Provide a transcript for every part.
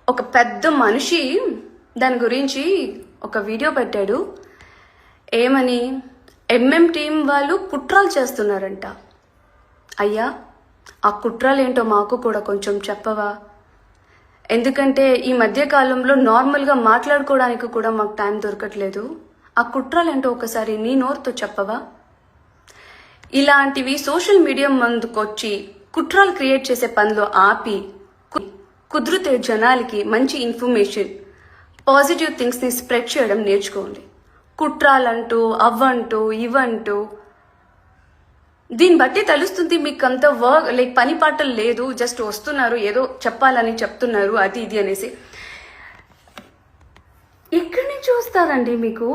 ఒక పెద్ద మనిషి దాని గురించి ఒక వీడియో పెట్టాడు. ఏమని, ఎంఎం టీం వాళ్ళు కుట్రలు చేస్తున్నారంట. అయ్యా, ఆ కుట్రలు ఏంటో మాకు కూడా కొంచెం చెప్పవా? ఎందుకంటే ఈ మధ్య కాలంలో నార్మల్గా మాట్లాడుకోవడానికి కూడా మాకు టైం దొరకట్లేదు. ఆ కుట్రలు ఏంటో ఒకసారి నీ నోరుతో చెప్పవా? ఇలాంటివి సోషల్ మీడియా ముందుకొచ్చి కుట్రలు క్రియేట్ చేసే పనిలో ఆపి కుదిరితే జనాలకి మంచి ఇన్ఫర్మేషన్, పాజిటివ్ థింగ్స్ని స్ప్రెడ్ చేయడం నేర్చుకోండి. కుట్రాలంటూ అవ్వంటూ ఇవంటూ దీన్ని బట్టి తెలుస్తుంది మీకు అంత వర్క్ పని పాటలు లేదు, జస్ట్ వస్తున్నారు ఏదో చెప్పాలని చెప్తున్నారు అది ఇది అనేసి. ఎక్కడి నుంచి వస్తారండి మీకు?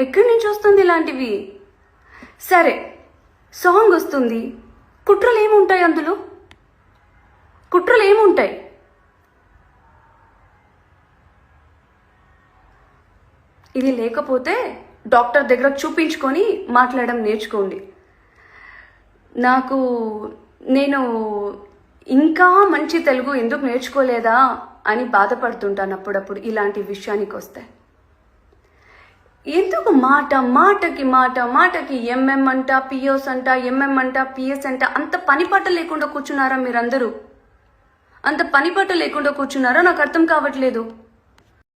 ఎక్కడి నుంచి వస్తుంది ఇలాంటివి? సరే, సాంగ్ వస్తుంది, కుట్రలు ఏముంటాయి అందులో? కుట్రలు ఏముంటాయి? ఇది లేకపోతే డాక్టర్ దగ్గర చూపించుకొని మాట్లాడడం నేర్చుకోండి. నేను ఇంకా మంచి తెలుగు ఎందుకు నేర్చుకోలేదా అని బాధపడుతుంటాను అప్పుడప్పుడు ఇలాంటి విషయానికి వస్తే. ఎందుకు మాటకి ఎంఎం అంట, పిఎస్ అంట, ఎంఎం అంట, పిఎస్ అంట, అంత పనిపాట లేకుండా కూర్చున్నారా మీరందరూ? అంత పనిపాట లేకుండా కూర్చున్నారా? నాకు అర్థం కావట్లేదు.